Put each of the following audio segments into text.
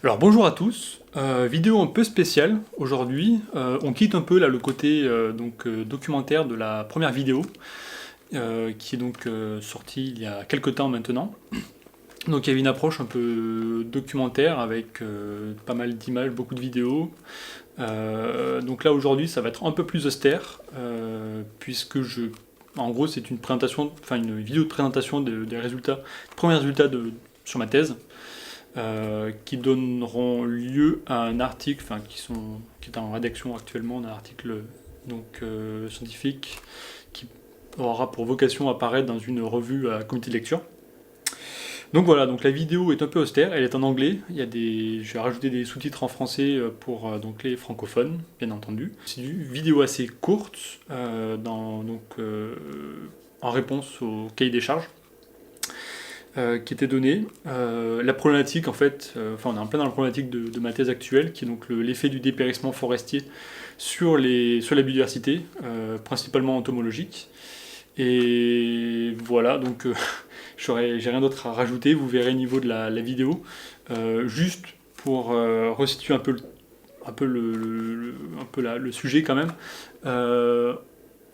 Alors bonjour à tous, vidéo un peu spéciale aujourd'hui. On quitte un peu là le côté documentaire de la première vidéo qui est donc sortie il y a quelques temps maintenant. Donc il y avait une approche un peu documentaire avec pas mal d'images, beaucoup de vidéos. Donc là aujourd'hui ça va être un peu plus austère puisque en gros c'est une présentation, enfin une vidéo de présentation des résultats, premiers résultats sur ma thèse. Qui donneront lieu à un article, qui est en rédaction actuellement, d'un article scientifique qui aura pour vocation à apparaître dans une revue à comité de lecture. Donc voilà, donc la vidéo est un peu austère, elle est en anglais, je vais rajouter des sous-titres en français pour les francophones, bien entendu. C'est une vidéo assez courte, en réponse au cahier des charges. Qui était donnée. La problématique, en fait, on est en plein dans la problématique de ma thèse actuelle, qui est donc l'effet du dépérissement forestier sur la biodiversité, principalement entomologique. Et voilà, donc j'ai rien d'autre à rajouter, vous verrez au niveau de la vidéo. Juste pour resituer un peu le sujet quand même.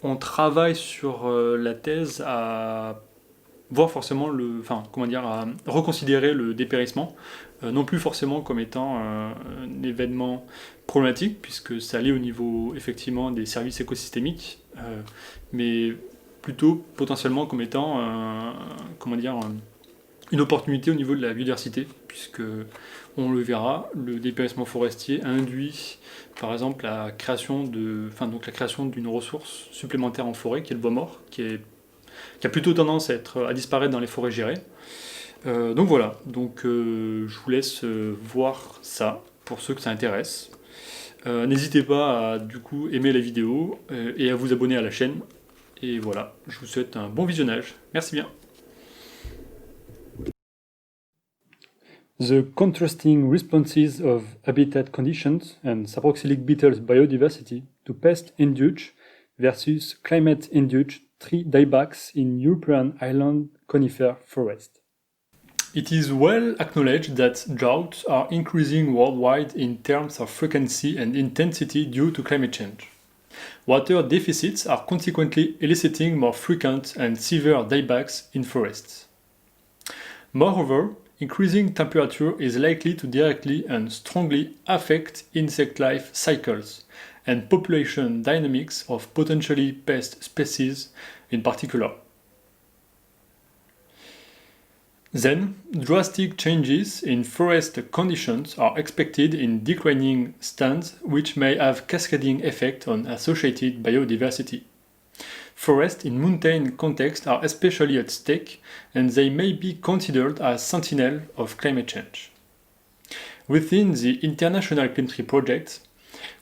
On travaille sur la thèse à voir forcément à reconsidérer le dépérissement, non plus forcément comme étant un événement problématique, puisque ça allait au niveau effectivement des services écosystémiques, mais plutôt potentiellement comme étant une opportunité au niveau de la biodiversité, puisque on le verra, le dépérissement forestier induit par exemple la création d'une ressource supplémentaire en forêt, qui est le bois mort, qui a plutôt tendance à disparaître dans les forêts gérées. Donc voilà, je vous laisse voir ça pour ceux que ça intéresse. N'hésitez pas à du coup aimer la vidéo et à vous abonner à la chaîne. Et voilà, je vous souhaite un bon visionnage. Merci bien. The contrasting responses of habitat conditions and saprophytic beetles biodiversity to pest-induced versus climate-induced tree diebacks in European highland conifer forest. It is well acknowledged that droughts are increasing worldwide in terms of frequency and intensity due to climate change. Water deficits are consequently eliciting more frequent and severe diebacks in forests. Moreover, increasing temperature is likely to directly and strongly affect insect life cycles and population dynamics of potentially pest species in particular. Then, drastic changes in forest conditions are expected in declining stands, which may have cascading effect on associated biodiversity. Forests in mountain contexts are especially at stake, and they may be considered as sentinels of climate change. Within the International Clean Tree Project,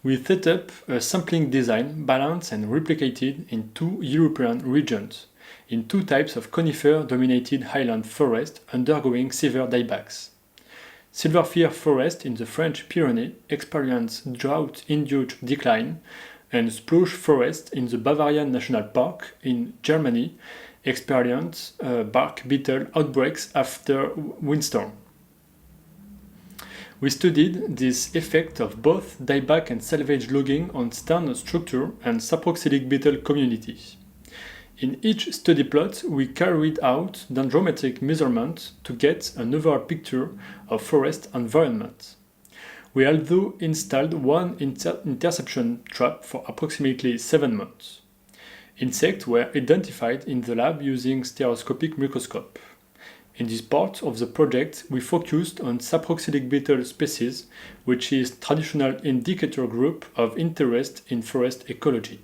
we set up a sampling design balanced and replicated in 2 European regions, in 2 types of conifer-dominated highland forest undergoing severe diebacks. Silver fir forest in the French Pyrenees experienced drought-induced decline, and spruce forest in the Bavarian National Park in Germany experienced bark beetle outbreaks after windstorm. We studied this effect of both dieback and salvage logging on stand structure and saprophytic beetle communities. In each study plot, we carried out dendrometric measurements to get an overall picture of forest environment. We also installed one interception trap for approximately 7 months. Insects were identified in the lab using stereoscopic microscope. In this part of the project, we focused on saprophytic beetle species, which is traditional indicator group of interest in forest ecology.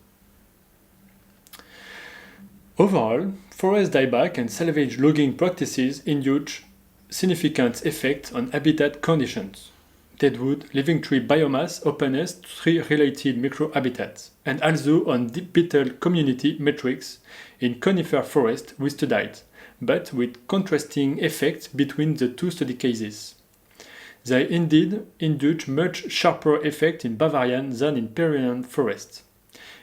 Overall, forest dieback and salvage logging practices induce significant effect on habitat conditions. Deadwood, living tree biomass, openness, tree-related microhabitats, and also on beetle community metrics in conifer forest we studied, but with contrasting effects between the 2 study cases. They indeed induce much sharper effect in Bavarian than in Pyrenean forest.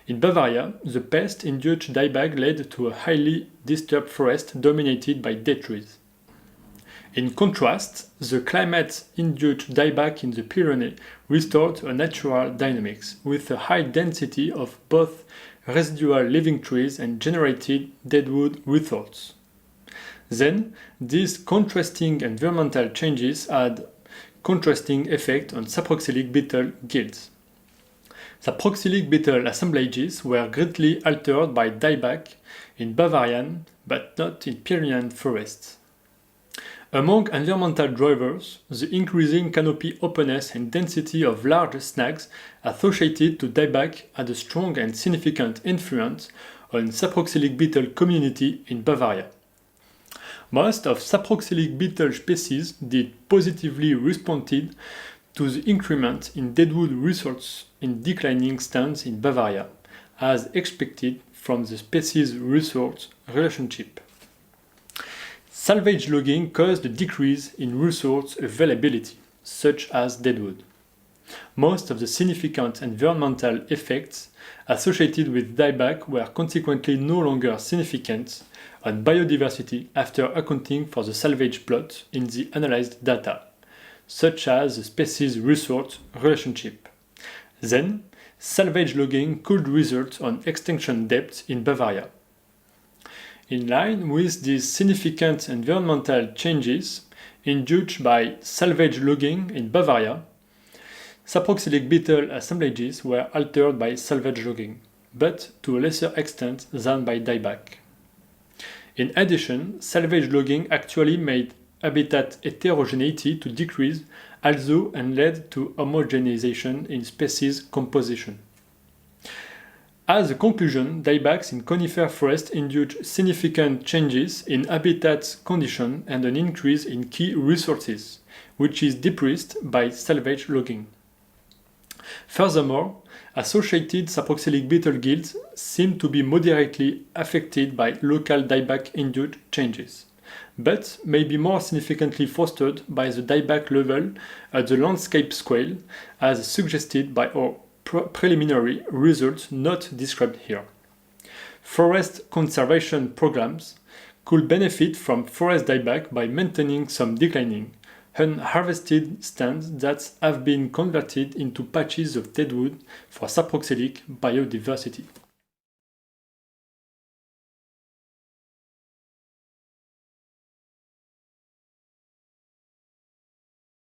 In Bavaria, the pest-induced dieback led to a highly disturbed forest dominated by dead trees. In contrast, the climate-induced dieback in the Pyrenees restored a natural dynamics, with a high density of both residual living trees and generated deadwood resorts. Then, these contrasting environmental changes had contrasting effect on saproxylic beetle guilds. Saproxylic beetle assemblages were greatly altered by dieback in Bavarian, but not in Pyrenean forests. Among environmental drivers, the increasing canopy openness and density of large snags associated to dieback had a strong and significant influence on saproxylic beetle community in Bavaria. Most of saproxylic beetle species did positively responded to the increment in deadwood resources in declining stands in Bavaria, as expected from the species-resource relationship. Salvage logging caused a decrease in resource availability, such as deadwood. Most of the significant environmental effects associated with dieback were consequently no longer significant on biodiversity after accounting for the salvage plot in the analyzed data, such as the species-resource relationship. Then, salvage logging could result on extinction depth in Bavaria. In line with these significant environmental changes induced by salvage logging in Bavaria, saproxylic beetle assemblages were altered by salvage logging, but to a lesser extent than by dieback. In addition, salvage logging actually made habitat heterogeneity to decrease, also and led to homogenization in species composition. As a conclusion, diebacks in conifer forest induced significant changes in habitat conditions and an increase in key resources, which is decreased by salvage logging. Furthermore, associated saproxylic beetle guilds seem to be moderately affected by local dieback-induced changes, but may be more significantly fostered by the dieback level at the landscape scale, as suggested by our preliminary results not described here. Forest conservation programs could benefit from forest dieback by maintaining some declining, unharvested stands that have been converted into patches of deadwood for saproxylic biodiversity.